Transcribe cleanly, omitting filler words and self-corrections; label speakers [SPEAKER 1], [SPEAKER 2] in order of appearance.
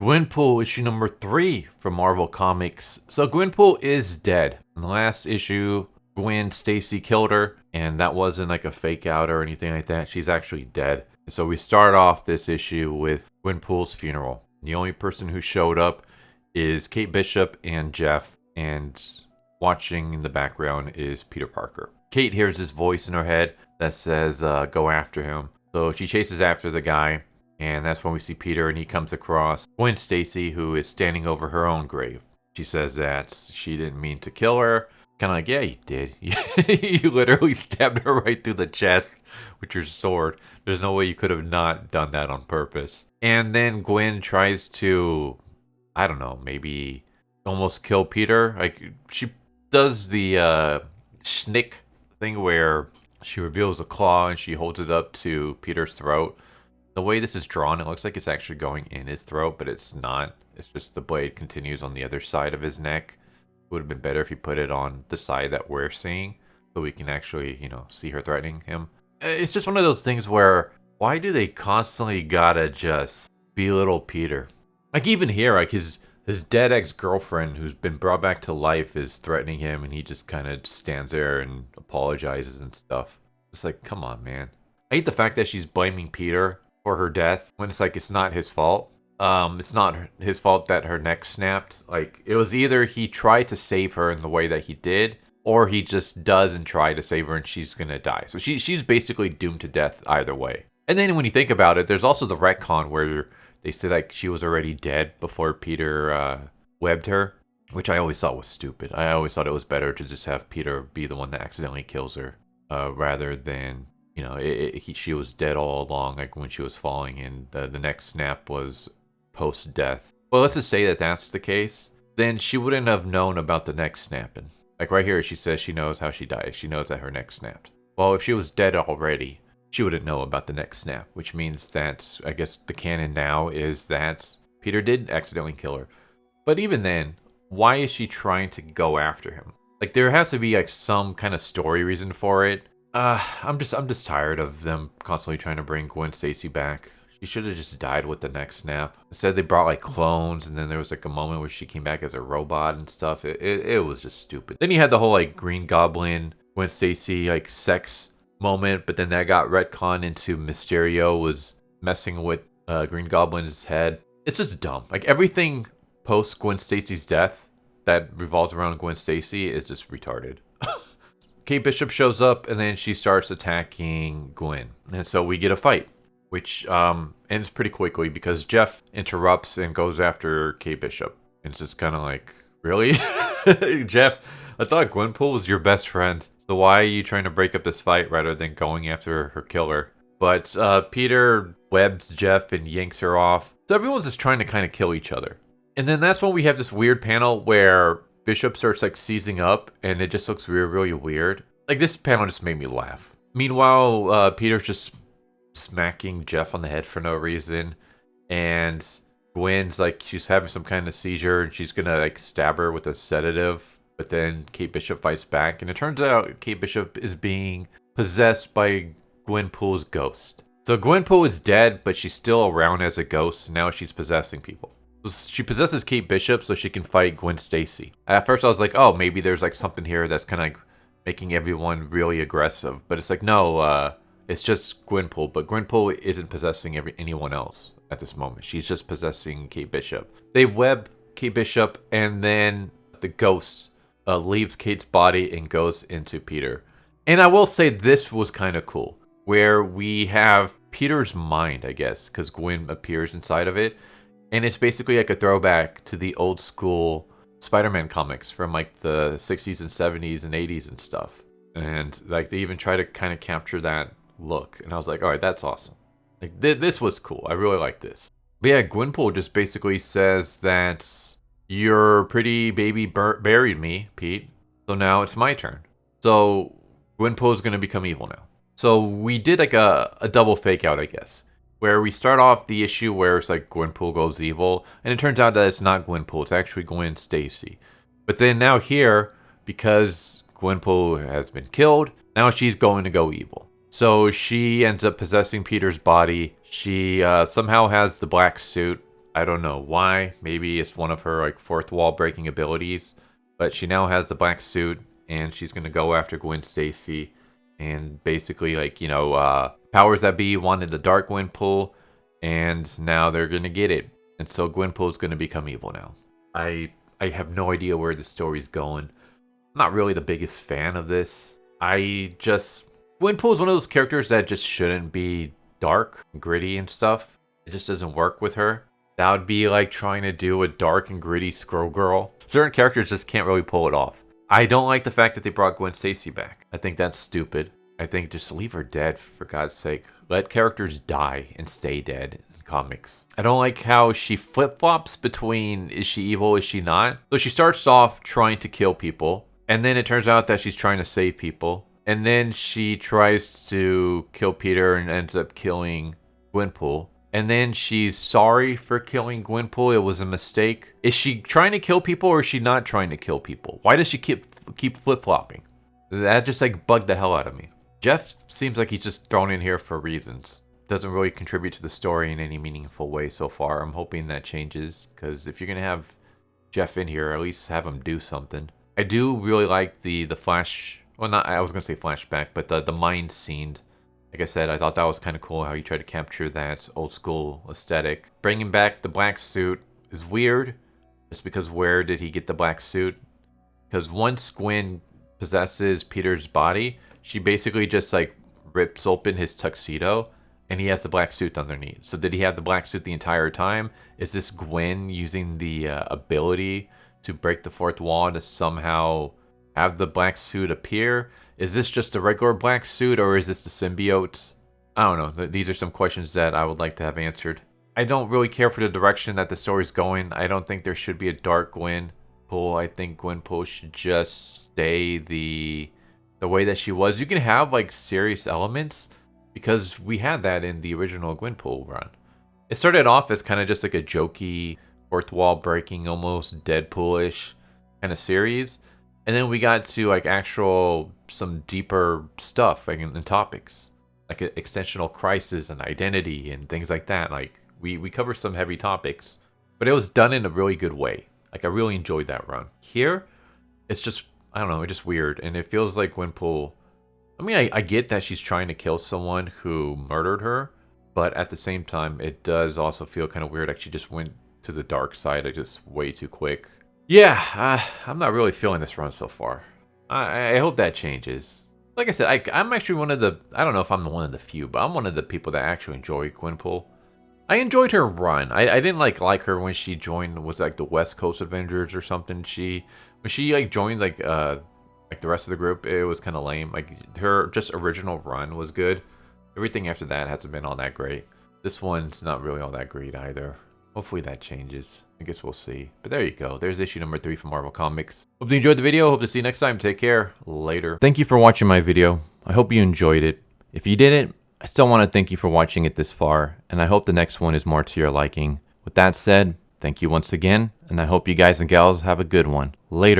[SPEAKER 1] Gwenpool issue number 3 from Marvel Comics. So Gwenpool is dead. In the last issue, Gwen Stacy killed her, and that wasn't like a fake out or anything like that. She's actually dead. So we start off this issue with Gwenpool's funeral. The only person who showed up is Kate Bishop and Jeff, and watching in the background is Peter Parker. Kate hears this voice in her head that says, go after him. So she chases after the guy. And that's when we see Peter, and he comes across Gwen Stacy, who is standing over her own grave. She says that she didn't mean to kill her. Kind of like, yeah, you did. You literally stabbed her right through the chest with your sword. There's no way you could have not done that on purpose. And then Gwen tries to, I don't know, maybe almost kill Peter. Like, she does the schnick thing where she reveals a claw and she holds it up to Peter's throat. The way this is drawn, it looks like it's actually going in his throat, but it's not. It's just the blade continues on the other side of his neck. It would have been better if you put it on the side that we're seeing, so we can actually, see her threatening him. It's just one of those things where, why do they constantly gotta just belittle Peter? Like, even here, like his dead ex-girlfriend who's been brought back to life is threatening him, and he just kind of stands there and apologizes and stuff. It's like, come on, man. I hate the fact that she's blaming Peter for her death when it's like it's not his fault. It's not his fault that her neck snapped. Like, it was either he tried to save her in the way that he did, or he just doesn't try to save her and she's gonna die. So she's basically doomed to death either way. And then when you think about it, there's also the retcon where they say like she was already dead before Peter webbed her, which I always thought was stupid. I always thought it was better to just have Peter be the one that accidentally kills her, rather than she was dead all along, like when she was falling, and the next snap was post-death. Well, let's just say that that's the case. Then she wouldn't have known about the neck snapping. Like right here, she says she knows how she died. She knows that her neck snapped. Well, if she was dead already, she wouldn't know about the neck snap, which means that, I guess the canon now is that Peter did accidentally kill her. But even then, why is she trying to go after him? Like, there has to be like some kind of story reason for it. I'm just tired of them constantly trying to bring Gwen Stacy back. She should have just died with the next snap. Instead, they brought like clones, and then there was like a moment where she came back as a robot and stuff. It was just stupid. Then you had the whole like Green Goblin, Gwen Stacy like sex moment, but then that got retconned into Mysterio was messing with Green Goblin's head. It's just dumb. Like, everything post Gwen Stacy's death that revolves around Gwen Stacy is just retarded. Kate Bishop shows up, and then she starts attacking Gwen. And so we get a fight, which ends pretty quickly because Jeff interrupts and goes after Kate Bishop. And it's just kind of like, really? Jeff, I thought Gwenpool was your best friend. So why are you trying to break up this fight rather than going after her killer? But Peter webs Jeff and yanks her off. So everyone's just trying to kind of kill each other. And then that's when we have this weird panel where Bishop starts like seizing up, and it just looks really weird. Like, this panel just made me laugh. Meanwhile, Peter's just smacking Jeff on the head for no reason, and Gwen's like, she's having some kind of seizure, and she's gonna like stab her with a sedative. But then Kate Bishop fights back, and it turns out Kate Bishop is being possessed by Gwenpool's ghost. So Gwenpool is dead, but she's still around as a ghost, and now she's possessing people. She possesses Kate Bishop so she can fight Gwen Stacy. At first I was like, oh, maybe there's like something here that's kind of like making everyone really aggressive. But it's like, no, it's just Gwenpool. But Gwenpool isn't possessing anyone else at this moment. She's just possessing Kate Bishop. They web Kate Bishop, and then the ghost leaves Kate's body and goes into Peter. And I will say this was kind of cool, where we have Peter's mind, I guess, because Gwen appears inside of it. And it's basically like a throwback to the old school Spider-Man comics from like the 60s and 70s and 80s and stuff. And like they even try to kind of capture that look. And I was like, all right, that's awesome. Like this was cool. I really like this. But yeah, Gwenpool just basically says that your pretty baby buried me, Pete. So now it's my turn. So Gwenpool is going to become evil now. So we did like a double fake out, I guess, where we start off the issue where it's like Gwenpool goes evil, and it turns out that it's not Gwenpool, it's actually Gwen Stacy. But then now here, because Gwenpool has been killed, now she's going to go evil. So she ends up possessing Peter's body. She somehow has the black suit I don't know why. Maybe it's one of her like fourth wall breaking abilities. But she now has the black suit and she's gonna go after Gwen Stacy. And basically, like, powers that be wanted the dark Gwenpool, and now they're gonna get it. And so Gwenpool's gonna become evil now. I have no idea where the story's going. I'm not really the biggest fan of this. Gwenpool is one of those characters that just shouldn't be dark, and gritty, and stuff. It just doesn't work with her. That would be like trying to do a dark and gritty Squirrel Girl. Certain characters just can't really pull it off. I don't like the fact that they brought Gwen Stacy back. I think that's stupid. I think just leave her dead, for God's sake. Let characters die and stay dead in comics. I don't like how she flip-flops between is she evil, is she not? So she starts off trying to kill people, and then it turns out that she's trying to save people. And then she tries to kill Peter and ends up killing Gwenpool. And then she's sorry for killing Gwenpool. It was a mistake. Is she trying to kill people or is she not trying to kill people? Why does she keep flip-flopping? That just like bugged the hell out of me. Jeff seems like he's just thrown in here for reasons. Doesn't really contribute to the story in any meaningful way so far. I'm hoping that changes, because if you're going to have Jeff in here, at least have him do something. I do really like the flash... Well, not, I was going to say flashback, but the mine scene. Like I said, I thought that was kind of cool how you tried to capture that old school aesthetic. Bringing back the black suit is weird, just because where did he get the black suit? Because once Gwen possesses Peter's body, she basically just like rips open his tuxedo and he has the black suit underneath. So did he have the black suit the entire time? Is this Gwen using the ability to break the fourth wall to somehow have the black suit appear? Is this just a regular black suit, or is this the symbiote? I don't know. These are some questions that I would like to have answered. I don't really care for the direction that the story's going. I don't think there should be a dark Gwenpool. I think Gwenpool should just stay the way that she was. You can have like serious elements, because we had that in the original Gwenpool run. It started off as kind of just like a jokey, fourth wall breaking, almost Deadpool-ish kind of series. And then we got to like some deeper stuff, like in topics, like extensional crisis and identity and things like that. Like we covered some heavy topics, but it was done in a really good way. Like I really enjoyed that run. Here, it's just, I don't know, it's just weird. And it feels like Gwenpool, I mean, I get that she's trying to kill someone who murdered her, but at the same time, it does also feel kind of weird. Like she just went to the dark side, like just way too quick. Yeah, I'm not really feeling this run so far. I hope that changes. Like I said, I'm actually one of the... I don't know if I'm one of the few, but I'm one of the people that actually enjoy Gwenpool. I enjoyed her run. I didn't like her when she joined, was like the West Coast Avengers or something. When she like joined like the rest of the group, it was kind of lame. Like her just original run was good. Everything after that hasn't been all that great. This one's not really all that great either. Hopefully that changes. I guess we'll see. But there you go. There's issue number 3 from Marvel Comics. Hope you enjoyed the video. Hope to see you next time. Take care. Later. Thank you for watching my video. I hope you enjoyed it. If you didn't, I still want to thank you for watching it this far. And I hope the next one is more to your liking. With that said, thank you once again. And I hope you guys and gals have a good one. Later.